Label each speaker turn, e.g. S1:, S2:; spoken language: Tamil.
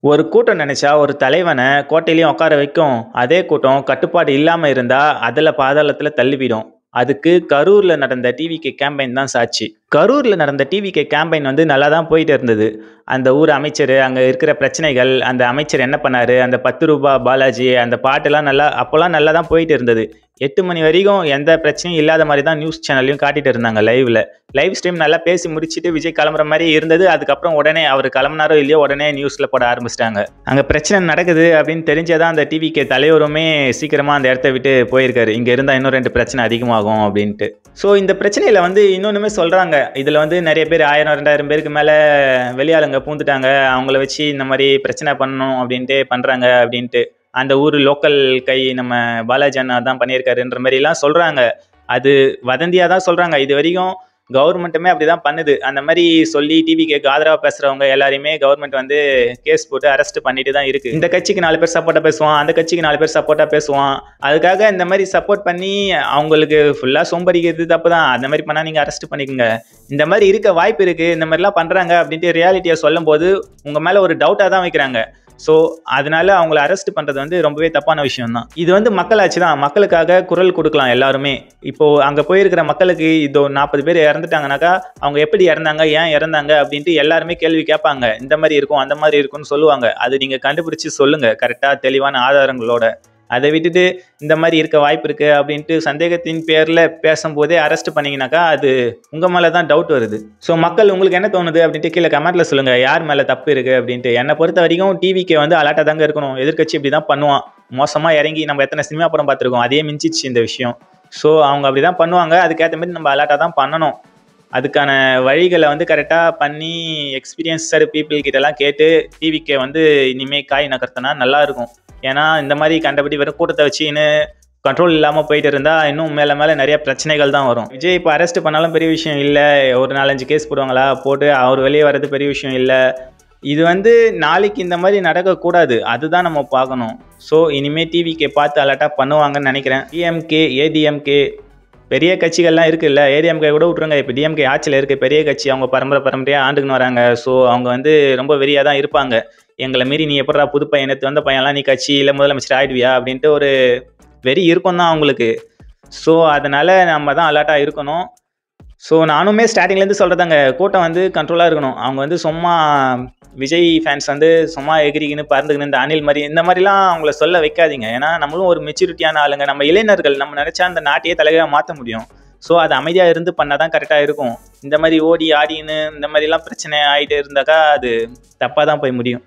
S1: ஒரு கூட்டம் நினைச்சா ஒரு தலைவன கோட்டையிலயும் உட்கார வைக்கும். அதே கூட்டம் கட்டுப்பாடு இல்லாம இருந்தா அதுல பாதாளத்துல தள்ளிவிடும். அதுக்கு கரூர்ல நடந்த டிவிகே கேம்பெயின் தான் சாட்சி. கரூர்ல நடந்த டிவிகே கேம்பெயின் வந்து நல்லா தான் போயிட்டு இருந்தது. அந்த ஊர் அமைச்சர், அங்க இருக்கிற பிரச்சனைகள், அந்த அமைச்சர் என்ன பண்ணாரு, அந்த ₹10 பாலாஜி, அந்த பாட்டெல்லாம் அப்போல்லாம் நல்லா தான் போயிட்டு இருந்தது. 8 மணி வரைக்கும் எந்த பிரச்சனையும் இல்லாத மாதிரி தான் நியூஸ் சேனல்லையும் காட்டிட்டு இருந்தாங்க லைவ்ல. லைவ் ஸ்ட்ரீம் நல்லா பேசி முடிச்சுட்டு விஜய் கிளம்புற மாதிரி இருந்தது. அதுக்கப்புறம் உடனே அவர் கிளம்புனாரோ இல்லையோ உடனே நியூஸ்ல போட ஆரம்பிச்சிட்டாங்க. அங்க பிரச்சனை நடக்குது அப்படின்னு தெரிஞ்சதான் அந்த டிவிகே தலைவருமே சீக்கிரமா அந்த இடத்த விட்டு போயிருக்காரு. இங்க இருந்தா இன்னும் 2 பிரச்சனை அதிகமாகும் அப்படின்ட்டு. ஸோ இந்த பிரச்சனையில வந்து இன்னொன்றுமே சொல்றாங்க. இதுல வந்து நிறைய பேர் 1000 2000 பேருக்கு மேல வெளியாளுங்க பூந்துட்டாங்க. அவங்கள வச்சு இந்த மாதிரி பிரச்சனை பண்ணணும் அப்படின்ட்டு பண்றாங்க அப்படின்ட்டு. அந்த ஊர் லோக்கல் கை நம்ம பாலாஜி அண்ணா தான் பண்ணியிருக்காருன்ற மாதிரி எல்லாம் சொல்றாங்க. அது வதந்தியா தான் சொல்றாங்க. இது வரைக்கும் கவர்மெண்ட்டுமே அப்படிதான் பண்ணுது. அந்த மாதிரி சொல்லி டிவிகேக்கு ஆதரவா பேசுறவங்க எல்லாரையுமே கவர்மெண்ட் வந்து கேஸ் போட்டு அரெஸ்ட் பண்ணிட்டு தான் இருக்கு. இந்த கட்சிக்கு 4 பேர் சப்போர்ட்டா பேசுவான், அந்த கட்சிக்கு 4 பேர் சப்போர்ட்டா பேசுவான். அதுக்காக இந்த மாதிரி சப்போர்ட் பண்ணி அவங்களுக்கு ஃபுல்லா சோம்படிக்கிறது தப்பு தான். அந்த மாதிரி பண்ணா நீங்க அரெஸ்ட் பண்ணிக்கோங்க. இந்த மாதிரி இருக்க வாய்ப்பு இருக்கு, இந்த மாதிரிலாம் பண்றாங்க அப்படின்ட்டு ரியாலிட்டியை சொல்லும் போது உங்க மேல ஒரு டவுட்டா தான் வைக்கிறாங்க. ஸோ அதனால அவங்கள அரெஸ்ட் பண்ணுறது வந்து ரொம்பவே தப்பான விஷயம் தான். இது வந்து மக்களாட்சி தான். மக்களுக்காக குரல் கொடுக்கலாம் எல்லாருமே. இப்போது அங்கே போயிருக்கிற மக்களுக்கு இதோ 40 பேர் இறந்துட்டாங்கனாக்கா அவங்க எப்படி இறந்தாங்க, ஏன் இறந்தாங்க அப்படின்ட்டு எல்லாருமே கேள்வி கேட்பாங்க. இந்த மாதிரி இருக்கும், அந்த மாதிரி இருக்கும்னு சொல்லுவாங்க. அது நீங்கள் கண்டுபிடிச்சி சொல்லுங்கள் கரெக்டாக தெளிவான ஆதாரங்களோட. அதை விட்டுட்டு இந்த மாதிரி இருக்க வாய்ப்பு இருக்குது அப்படின்ட்டு சந்தேகத்தின் பேரில் பேசும்போதே அரெஸ்ட் பண்ணிங்கனாக்கா அது உங்கள் மேலே தான் டவுட் வருது. ஸோ மக்கள் உங்களுக்கு என்ன தோணுது அப்படின்ட்டு கீழே கமெண்ட்டில் சொல்லுங்கள், யார் மேலே தப்பு இருக்குது அப்படின்ட்டு. என்னை பொறுத்த வரைக்கும் டிவிக்கு வந்து அலர்ட்டாக தாங்க இருக்கணும். எதிர்க்கட்சி இப்படி தான் பண்ணுவான். மோசமாக இறங்கி நம்ம எத்தனை சினிமா படம் பார்த்துருக்கோம், அதே மிஞ்சிச்சு இந்த விஷயம். ஸோ அவங்க அப்படி தான் பண்ணுவாங்க. அதுக்கேற்ற மாதிரி நம்ம அலர்ட்டாக தான் பண்ணணும். அதுக்கான வழிகளை வந்து கரெக்டாக பண்ணி எக்ஸ்பீரியன்ஸர் பீப்புள் கிட்டலாம் கேட்டு டிவிக்கே வந்து இனிமேல் காய் நகர்த்தினா நல்லாயிருக்கும். ஏன்னா இந்த மாதிரி கண்டபடி வெறும் கூட்டத்தை வச்சுன்னு கண்ட்ரோல் இல்லாமல் போயிட்டு இருந்தால் இன்னும் மேலே மேலே நிறைய பிரச்சனைகள் தான் வரும். விஜய் இப்போ அரெஸ்ட் பண்ணாலும் பெரிய விஷயம் இல்லை. ஒரு 4-5 கேஸ் போடுவாங்களா, போட்டு அவர் வெளியே வர்றது பெரிய விஷயம் இல்லை. இது வந்து நாளைக்கு இந்த மாதிரி நடக்கக்கூடாது. அதுதான் நம்ம பார்க்கணும். ஸோ இனிமேல் டிவிக்கே பார்த்து அலர்ட்டாக பண்ணுவாங்கன்னு நினைக்கிறேன். டிஎம்கே, ஏடிஎம்கே பெரிய கட்சிகள்லாம் இருக்குல்ல. ஏடிஎம்கே கூட விட்ருங்க, இப்போ டிஎம்கே ஆட்சியில் இருக்குது. பெரிய கட்சி, அவங்க பரம்பரையாக ஆண்டுக்குன்னு வராங்க. ஸோ அவங்க வந்து ரொம்ப வெறியாக தான் இருப்பாங்க. எங்களை மீறி நீ எப்படா புது பையன், நேற்று வந்த பையன்லாம் நீ கட்சியில் முதலமைச்சர் ஆயிடுவியா அப்படின்ட்டு ஒரு வெறி இருக்கும் தான் அவங்களுக்கு. ஸோ அதனால் நம்ம தான் அலர்ட்டாக இருக்கணும். ஸோ நானுமே ஸ்டார்டிங்லேருந்து சொல்கிறதாங்க, கூட்டம் வந்து கண்ட்ரோலாக இருக்கணும். அவங்க வந்து சும்மா விஜய் ஃபேன்ஸ் வந்து சும்மா எகிரிக்கின்னு பறந்துக்கின்னு இந்த அணில் மாதிரி இந்த மாதிரிலாம் அவங்கள சொல்ல வைக்காதீங்க. ஏன்னா நம்மளும் ஒரு மெச்சூரிட்டியான ஆளுங்க, நம்ம இளைஞர்கள், நம்ம நினச்சா அந்த நாட்டையே தலைகளாக மாற்ற முடியும். ஸோ அது அமைதியாக இருந்து பண்ணால் தான் கரெக்டாக இருக்கும். இந்த மாதிரி ஓடி ஆடின்னு இந்த மாதிரிலாம் பிரச்சனை ஆகிட்டு இருந்தாக்கா அது தப்பாக தான் போய் முடியும்.